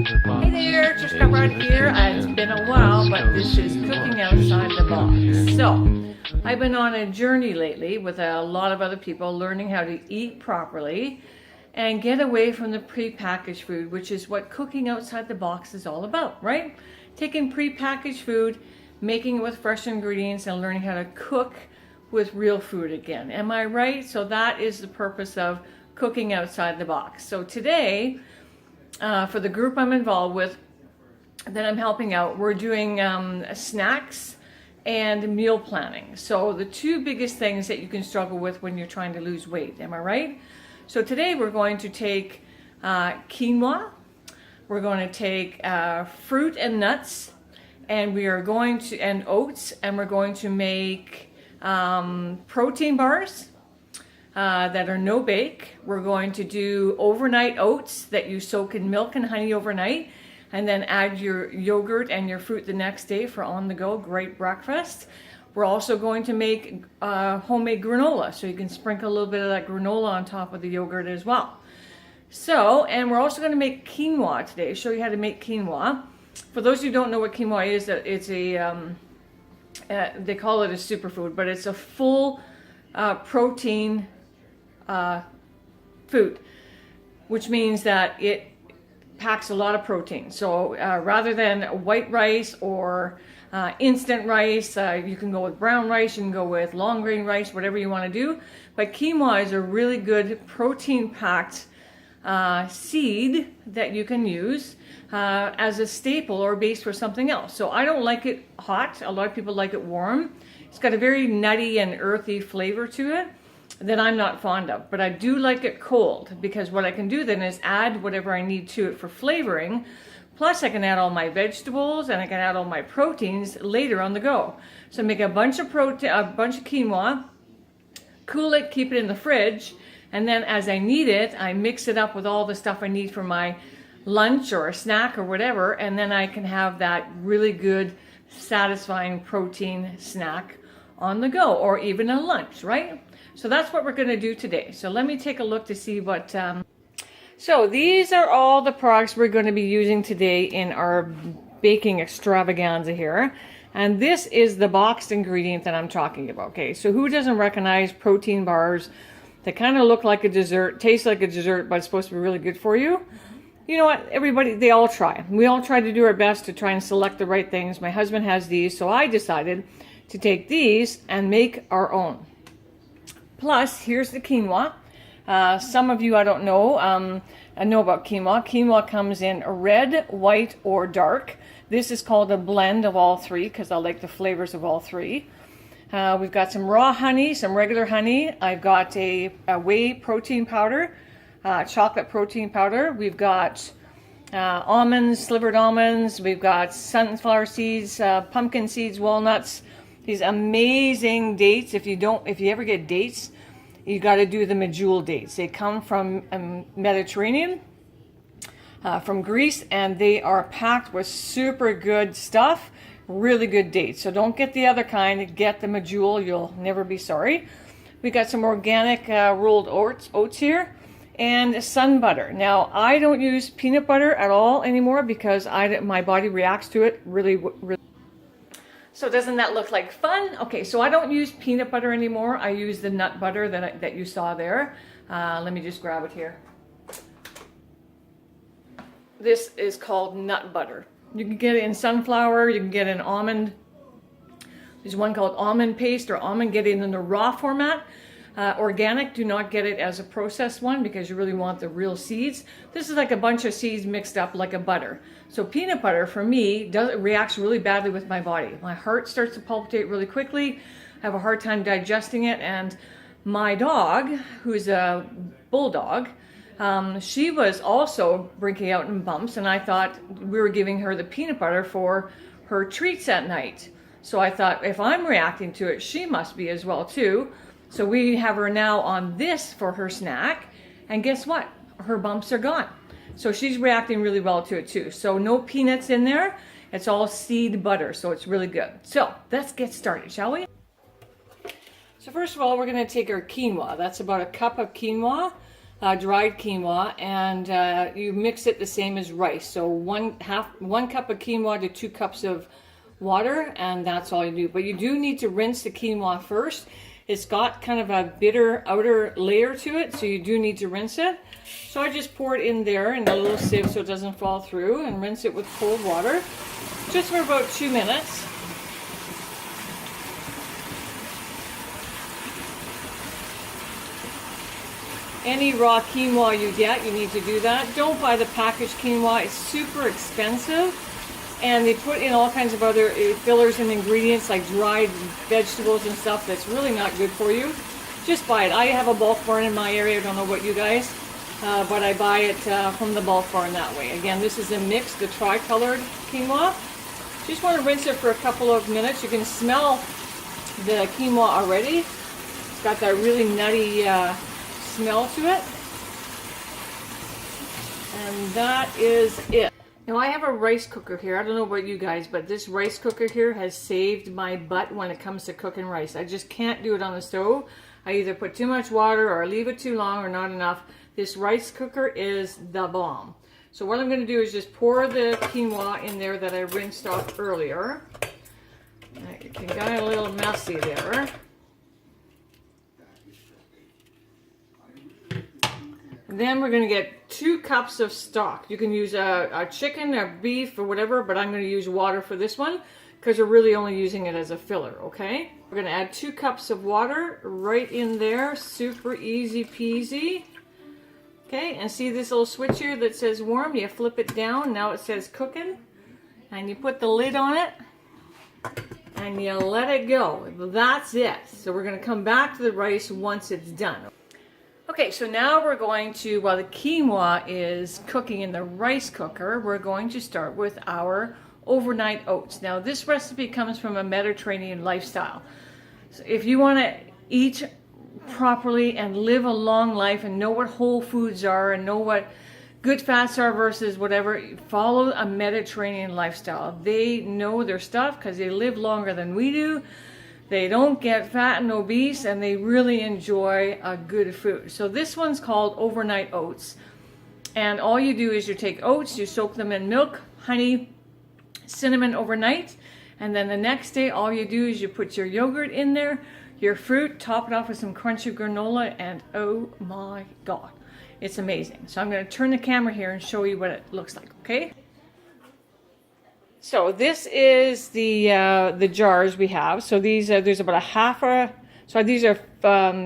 Hey there, just got right here. It's been a while, but this is cooking outside the box. So, I've been on a journey lately with a lot of other people learning how to eat properly and get away from the prepackaged food, which is what cooking outside the box is all about, right? Taking prepackaged food, making it with fresh ingredients, and learning how to cook with real food again. Am I right? So that is the purpose of cooking outside the box. So today, for the group I'm involved with, that I'm helping out, we're doing snacks and meal planning. So the two biggest things that you can struggle with when you're trying to lose weight, am I right? So today we're going to take quinoa, we're going to take fruit and nuts, and we are going to, and oats, and we're going to make protein bars that are no bake. We're going to do overnight oats that you soak in milk and honey overnight, and then add your yogurt and your fruit the next day for on the go, great breakfast. We're also going to make homemade granola, so you can sprinkle a little bit of that granola on top of the yogurt as well. So, and we're also going to make quinoa today, show you how to make quinoa. For those who don't know what quinoa is, it's a, they call it a superfood, but it's a full protein food, which means that it packs a lot of protein. So rather than white rice or instant rice, you can go with brown rice, you can go with long grain rice, whatever you want to do. But quinoa is a really good protein packed seed that you can use as a staple or base for something else. So I don't like it hot. A lot of people like it warm. It's got a very nutty and earthy flavor to it that I'm not fond of, but I do like it cold, because what I can do then is add whatever I need to it for flavoring, plus I can add all my vegetables and I can add all my proteins later on the go. So make a bunch of quinoa, cool it, keep it in the fridge, and then as I need it, I mix it up with all the stuff I need for my lunch or a snack or whatever, and then I can have that really good, satisfying protein snack on the go, or even a lunch, right? So that's what we're going to do today. So let me take a look to see what... So these are all the products we're going to be using today in our baking extravaganza here. And this is the boxed ingredient that I'm talking about. Okay, so who doesn't recognize protein bars that kind of look like a dessert, taste like a dessert, but it's supposed to be really good for you? You know what, everybody, they all try. We all try to do our best to try and select the right things. My husband has these, so I decided to take these and make our own. Plus, here's the quinoa. Some of you, I don't know, I know about quinoa. Quinoa comes in red, white, or dark. This is called a blend of all three because I like the flavors of all three. We've got some raw honey, some regular honey. I've got a whey protein powder, chocolate protein powder. We've got almonds, slivered almonds. We've got sunflower seeds, pumpkin seeds, walnuts. These amazing dates. If you ever get dates, you got to do the medjool dates. They come from Mediterranean, from Greece, and they are packed with super good stuff. Really good dates. So don't get the other kind. Get the medjool. You'll never be sorry. We got some organic rolled oats here, and sun butter. Now I don't use peanut butter at all anymore because my body reacts to it really. So doesn't that look like fun? Okay, so I don't use peanut butter anymore. I use the nut butter that you saw there. Let me just grab it here. This is called nut butter. You can get it in sunflower, you can get it in almond. There's one called almond paste or almond. Get it in the raw format. Organic, do not get it as a processed one because you really want the real seeds. This is like a bunch of seeds mixed up like a butter. So peanut butter for me reacts really badly with my body. My heart starts to palpitate really quickly. I have a hard time digesting it. And my dog, who's a bulldog, she was also breaking out in bumps, and I thought we were giving her the peanut butter for her treats at night. So I thought if I'm reacting to it, she must be as well too. So we have her now on this for her snack, and guess what? Her bumps are gone. So she's reacting really well to it too. So no peanuts in there. It's all seed butter, so it's really good. So let's get started, shall we? So first of all, we're going to take our quinoa. That's about a cup of quinoa. dried quinoa, and you mix it the same as rice. So one cup of quinoa to 2 cups of water, and that's all you do. But you do need to rinse the quinoa first. It's got kind of a bitter outer layer to it, so you do need to rinse it. So I just pour it in there in a little sieve so it doesn't fall through, and rinse it with cold water just for about 2 minutes. Any raw quinoa you get, you need to do that. Don't buy the packaged quinoa. It's super expensive. And they put in all kinds of other fillers and ingredients like dried vegetables and stuff that's really not good for you. Just buy it. I have a bulk barn in my area. I don't know about you guys, but I buy it from the bulk barn that way. Again, this is a mix, the tri-colored quinoa. Just want to rinse it for a couple of minutes. You can smell the quinoa already. It's got that really nutty smell to it. And that is it. Now I have a rice cooker here. I don't know about you guys, but this rice cooker here has saved my butt when it comes to cooking rice. I just can't do it on the stove. I either put too much water or leave it too long or not enough. This rice cooker is the bomb. So what I'm going to do is just pour the quinoa in there that I rinsed off earlier. It got a little messy there. Then we're going to get 2 cups of stock. You can use a chicken, a beef, or whatever, but I'm going to use water for this one because we're really only using it as a filler, okay? We're going to add 2 cups of water right in there. Super easy peasy. Okay, and see this little switch here that says warm? You flip it down. Now it says cooking. And you put the lid on it. And you let it go. That's it. So we're going to come back to the rice once it's done. Okay, so now we're going to, while the quinoa is cooking in the rice cooker, we're going to start with our overnight oats. Now this recipe comes from a Mediterranean lifestyle. So if you want to eat properly and live a long life and know what whole foods are and know what good fats are versus whatever, follow a Mediterranean lifestyle. They know their stuff because they live longer than we do. They don't get fat and obese, and they really enjoy a good food. So this one's called overnight oats. And all you do is you take oats, you soak them in milk, honey, cinnamon overnight. And then the next day, all you do is you put your yogurt in there, your fruit, top it off with some crunchy granola, and oh my God, it's amazing. So I'm going to turn the camera here and show you what it looks like, okay? So this is the jars we have. So these there's about so these are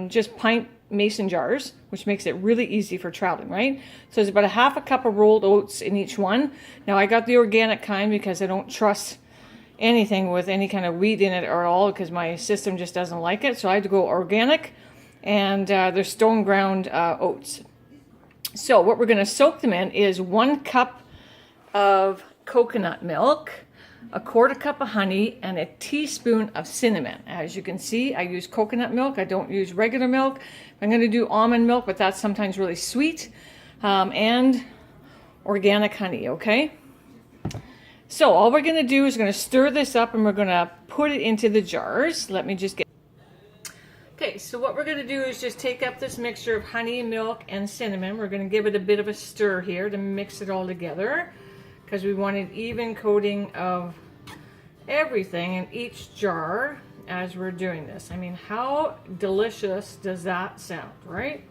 just pint mason jars, which makes it really easy for traveling, right? So there's about 1/2 cup of rolled oats in each one. Now I got the organic kind because I don't trust anything with any kind of wheat in it or at all because my system just doesn't like it. So I had to go organic, and they're stone ground oats. So what we're going to soak them in is 1 cup of coconut milk, 1/4 cup of honey, and a teaspoon of cinnamon. As you can see, I use coconut milk. I don't use regular milk. I'm going to do almond milk, but that's sometimes really sweet, and organic honey, okay? So all we're going to do is we're going to stir this up and we're going to put it into the jars. Let me just get... Okay, so what we're going to do is just take up this mixture of honey, milk, and cinnamon. We're going to give it a bit of a stir here to mix it all together, because we want an even coating of everything in each jar as we're doing this. I mean, how delicious does that sound, right?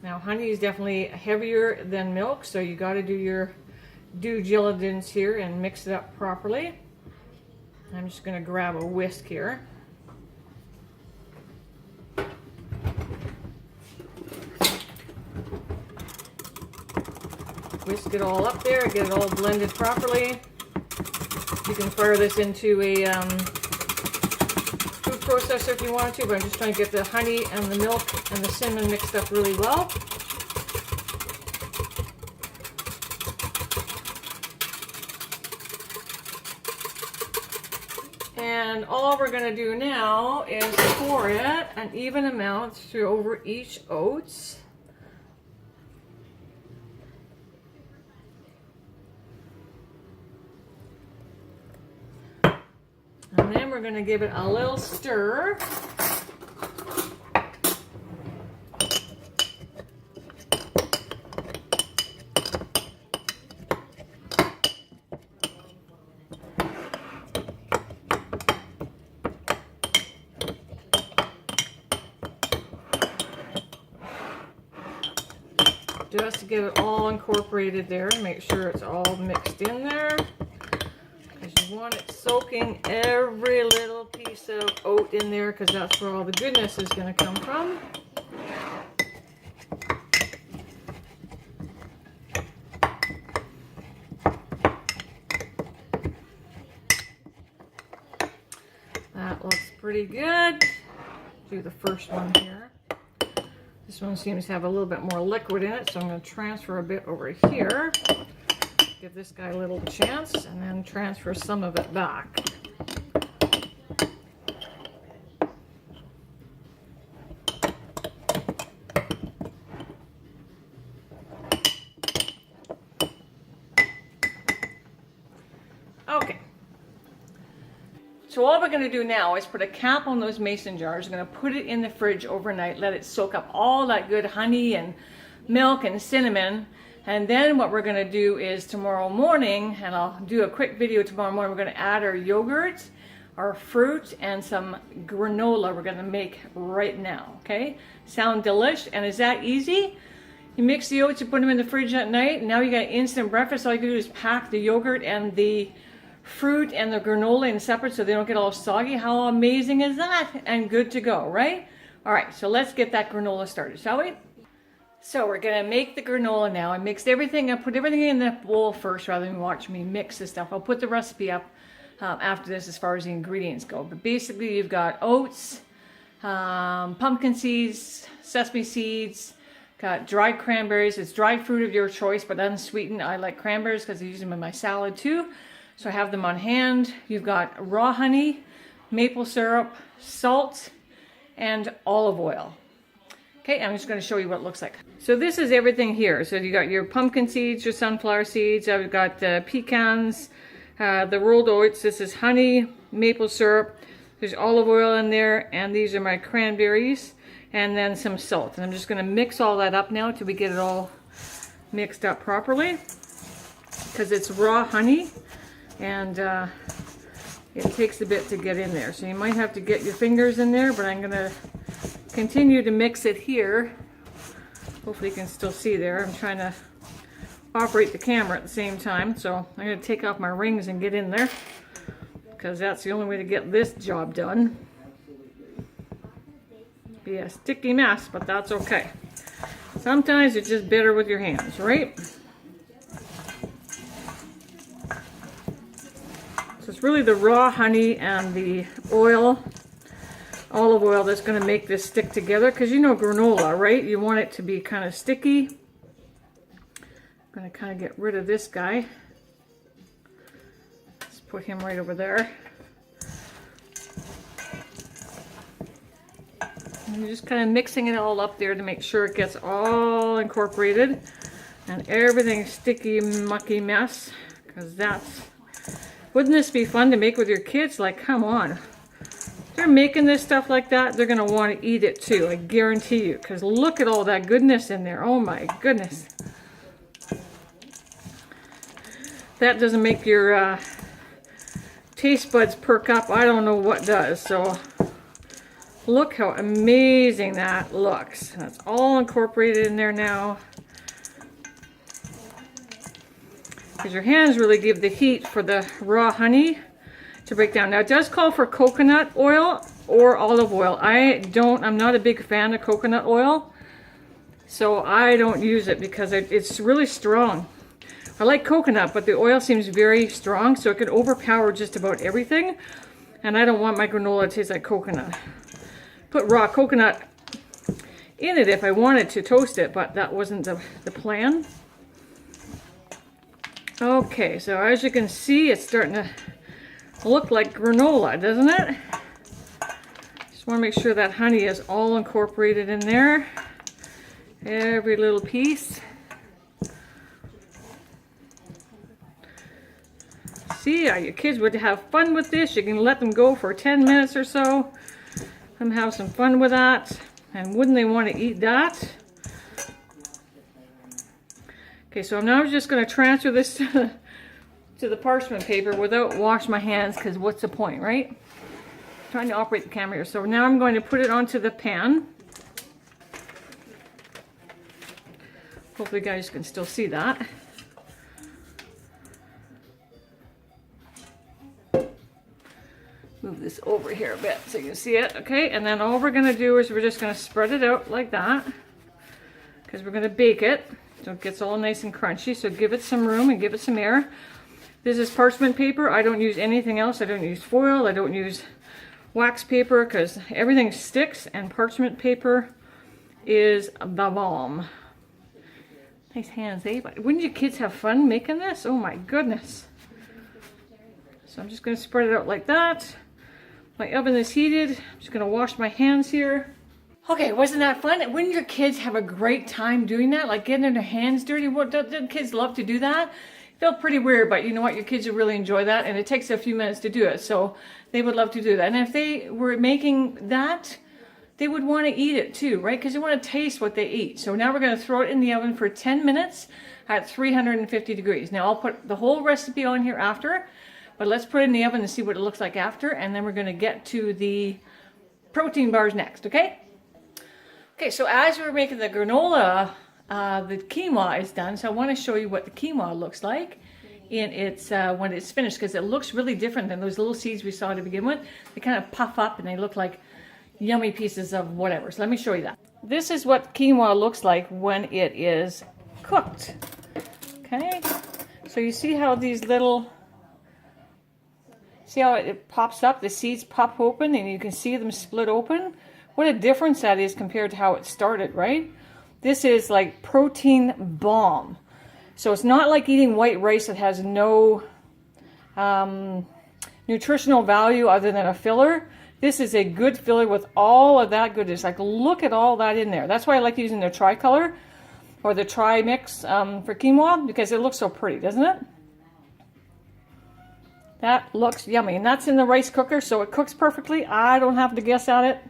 Now, honey is definitely heavier than milk, so you got to do your due diligence here and mix it up properly. I'm just going to grab a whisk here. Whisk it all up there, get it all blended properly. You can fire this into a food processor if you want to, but I'm just trying to get the honey and the milk and the cinnamon mixed up really well. And all we're going to do now is pour it an even amount through over each oats. And then we're going to give it a little stir. just to get it all incorporated there. Make sure it's all mixed in there. Because you want it soaking every little piece of oat in there, because that's where all the goodness is going to come from. That looks pretty good. Do the first one here. This one seems to have a little bit more liquid in it, so I'm going to transfer a bit over here. Give this guy a little chance, and then transfer some of it back. Okay. So all we're going to do now is put a cap on those mason jars. We're going to put it in the fridge overnight, let it soak up all that good honey and milk and cinnamon. And then what we're going to do is tomorrow morning, and I'll do a quick video tomorrow morning, we're going to add our yogurt, our fruit, and some granola we're going to make right now, okay? Sound delish, and is that easy? You mix the oats, you put them in the fridge at night, and now you got instant breakfast. All you can do is pack the yogurt and the fruit and the granola in separate so they don't get all soggy. How amazing is that? And good to go, right? All right, so let's get that granola started, shall we? So we're gonna make the granola now. I mixed everything, I put everything in the bowl first rather than watch me mix this stuff. I'll put the recipe up after this as far as the ingredients go. But basically you've got oats, pumpkin seeds, sesame seeds, got dried cranberries. It's dried fruit of your choice, but unsweetened. I like cranberries because I use them in my salad too. So I have them on hand. You've got raw honey, maple syrup, salt, and olive oil. Okay, I'm just going to show you what it looks like. So this is everything here. So you got your pumpkin seeds, your sunflower seeds. I've got the pecans, the rolled oats. This is honey, maple syrup. There's olive oil in there, and these are my cranberries, and then some salt. And I'm just going to mix all that up now till we get it all mixed up properly, because it's raw honey, and it takes a bit to get in there. So you might have to get your fingers in there, but I'm going to continue to mix it here. Hopefully you can still see there. I'm trying to operate the camera at the same time, so I'm going to take off my rings and get in there, because that's the only way to get this job done. Be a sticky mess, but that's okay. Sometimes it's just better with your hands, right? So it's really the raw honey and the oil, olive oil, that's going to make this stick together, because you know granola, right? You want it to be kind of sticky. I'm going to kind of get rid of this guy. Let's put him right over there. And you're just kind of mixing it all up there to make sure it gets all incorporated and everything's sticky, mucky mess, because that's... Wouldn't this be fun to make with your kids? Like, come on. If they're making this stuff like that, they're going to want to eat it too, I guarantee you, because look at all that goodness in there. Oh my goodness. That doesn't make your taste buds perk up. I don't know what does. So look how amazing that looks. That's all incorporated in there now. Because your hands really give the heat for the raw honey to break down. Now it does call for coconut oil or olive oil. I'm not a big fan of coconut oil, so I don't use it because it's really strong. I like coconut, but the oil seems very strong, so it could overpower just about everything. And I don't want my granola to taste like coconut. Put raw coconut in it if I wanted to toast it, but that wasn't the plan. Okay, so as you can see, it's starting to look like granola, doesn't it? Just want to make sure that honey is all incorporated in there. Every little piece. See, your kids would have fun with this. You can let them go for 10 minutes or so. Let them have some fun with that. And wouldn't they want to eat that? Okay, so I'm now just going to transfer this to the parchment paper without washing my hands, because what's the point, right? I'm trying to operate the camera here. So now I'm going to put it onto the pan. Hopefully you guys can still see that. Move this over here a bit so you can see it. Okay, and then all we're gonna do is we're just gonna spread it out like that, because we're gonna bake it so it gets all nice and crunchy. So give it some room and give it some air. This is parchment paper. I don't use anything else. I don't use foil. I don't use wax paper, because everything sticks, and parchment paper is the bomb. Nice hands, eh? But wouldn't you kids have fun making this? Oh my goodness. So I'm just going to spread it out like that. My oven is heated. I'm just going to wash my hands here. Okay, wasn't that fun? Wouldn't your kids have a great time doing that? Like getting their hands dirty? What, don't kids love to do that? Felt pretty weird, but you know what? Your kids will really enjoy that, and it takes a few minutes to do it. So they would love to do that. And if they were making that, they would want to eat it too, right? Because they want to taste what they eat. So now we're going to throw it in the oven for 10 minutes at 350 degrees. Now I'll put the whole recipe on here after, but let's put it in the oven and see what it looks like after, and then we're going to get to the protein bars next, okay? Okay, so as we're making the granola, the quinoa is done, so I want to show you what the quinoa looks like in its when it's finished, because it looks really different than those little seeds we saw to begin with. They kind of puff up and they look like yummy pieces of whatever. So let me show you that. This is what quinoa looks like when it is cooked. Okay, so you see how these little, see how it pops up, the seeds pop open and you can see them split open. What a difference that is compared to how it started, right? This is like protein bomb. So it's not like eating white rice that has no nutritional value other than a filler. This is a good filler with all of that goodness. Like, look at all that in there. That's why I like using the tricolor or the tri mix for quinoa, because it looks so pretty, doesn't it? That looks yummy. And that's in the rice cooker, so it cooks perfectly. I don't have to guess at it.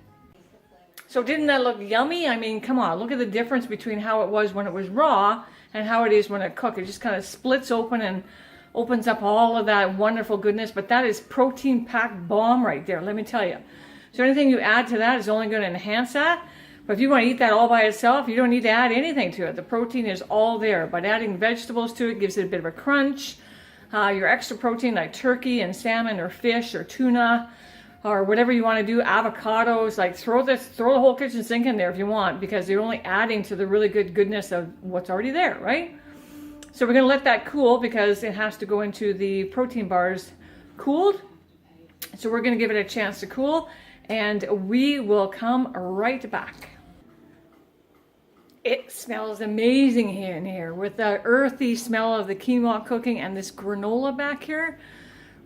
So didn't that look yummy? I mean, come on, look at the difference between how it was when it was raw and how it is when it cooked. It just kind of splits open and opens up all of that wonderful goodness. But that is protein-packed bomb right there, let me tell you. So anything you add to that is only going to enhance that. But if you want to eat that all by itself, you don't need to add anything to it. The protein is all there. But adding vegetables to it gives it a bit of a crunch. Your extra protein like turkey and salmon or fish or tuna, or whatever you want to do, avocados, like throw the whole kitchen sink in there if you want, because you're only adding to the really good goodness of what's already there, right? So we're going to let that cool because it has to go into the protein bars cooled. So we're going to give it a chance to cool, and we will come right back. It smells amazing in here with the earthy smell of the quinoa cooking and this granola back here.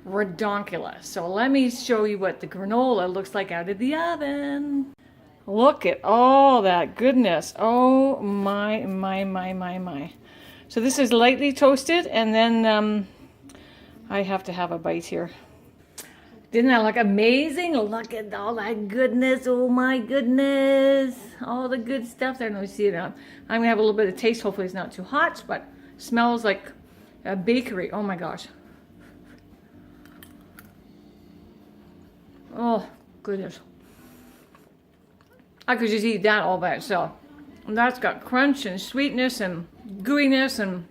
Redonkulous. So let me show you what the granola looks like out of the oven. Look at all that goodness. Oh my. So this is lightly toasted, and then I have to have a bite here. Didn't that look amazing? Look at all that goodness. Oh my goodness. All the good stuff there. Let me see it now. I'm gonna have a little bit of taste. Hopefully it's not too hot, but smells like a bakery. Oh my gosh. Oh, goodness. I could just eat that all by itself. And that's got crunch and sweetness and gooiness and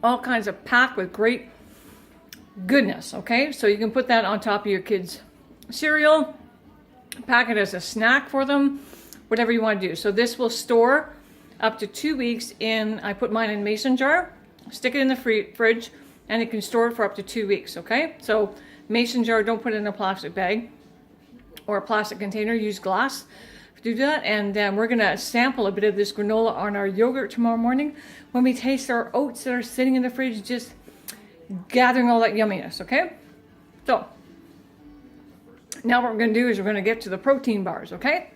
all kinds of packed with great goodness, okay? So you can put that on top of your kids' cereal, pack it as a snack for them, whatever you want to do. So this will store up to 2 weeks in, I put mine in a mason jar, stick it in the fridge, and it can store it for up to 2 weeks, okay? So mason jar, don't put it in a plastic bag or a plastic container, use glass to do that. And we're gonna sample a bit of this granola on our yogurt tomorrow morning when we taste our oats that are sitting in the fridge, just gathering all that yumminess, okay? So now what we're gonna do is we're gonna get to the protein bars, okay?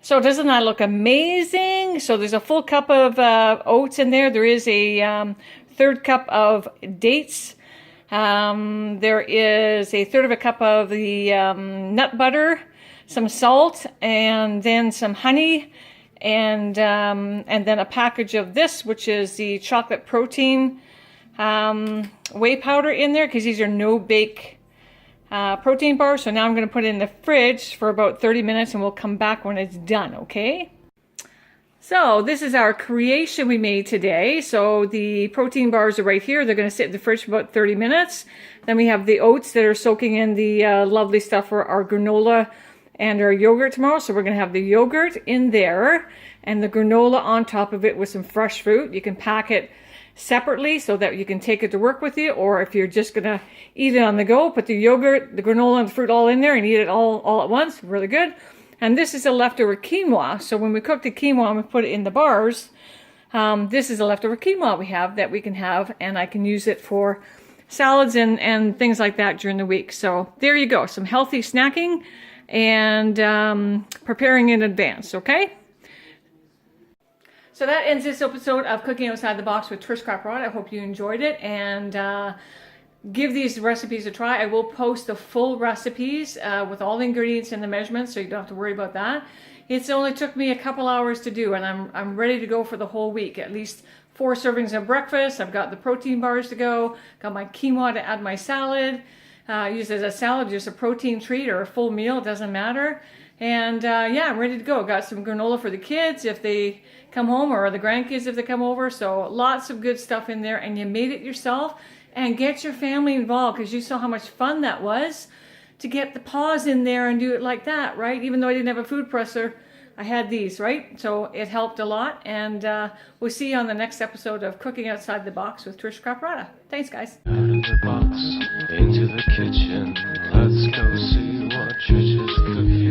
So doesn't that look amazing? So there's a full cup of oats in there. There is a third cup of dates. There is a third of a cup of the nut butter, some salt, and then some honey, and then a package of this, which is the chocolate protein whey powder in there, because these are no-bake protein bars. So now I'm going to put it in the fridge for about 30 minutes, and we'll come back when it's done, okay? So this is our creation we made today. So the protein bars are right here. They're going to sit in the fridge for about 30 minutes. Then we have the oats that are soaking in the lovely stuff for our granola and our yogurt tomorrow. So we're going to have the yogurt in there and the granola on top of it with some fresh fruit. You can pack it separately so that you can take it to work with you, or if you're just going to eat it on the go, put the yogurt, the granola, and the fruit all in there and eat it all at once. Really good. And this is a leftover quinoa. So when we cook the quinoa and we put it in the bars, this is a leftover quinoa we have that we can have, and I can use it for salads and things like that during the week. So there you go. Some healthy snacking and preparing in advance, okay? So that ends this episode of Cooking Outside the Box with Trish Caprott. I hope you enjoyed it, and give these recipes a try. I will post the full recipes with all the ingredients and the measurements, so you don't have to worry about that. It's only took me a couple hours to do, and I'm ready to go for the whole week. At least 4 servings of breakfast. I've got the protein bars to go. Got my quinoa to add my salad. Use it as a salad, just a protein treat or a full meal. It doesn't matter. And yeah, I'm ready to go. Got some granola for the kids if they come home, or the grandkids if they come over. So lots of good stuff in there, and you made it yourself. And get your family involved, because you saw how much fun that was to get the paws in there and do it like that, right? Even though I didn't have a food presser, I had these, right? So it helped a lot. And we'll see you on the next episode of Cooking Outside the Box with Trish Caprott. Thanks, guys. Out of the box, into the kitchen. Let's go see what Trish is cooking.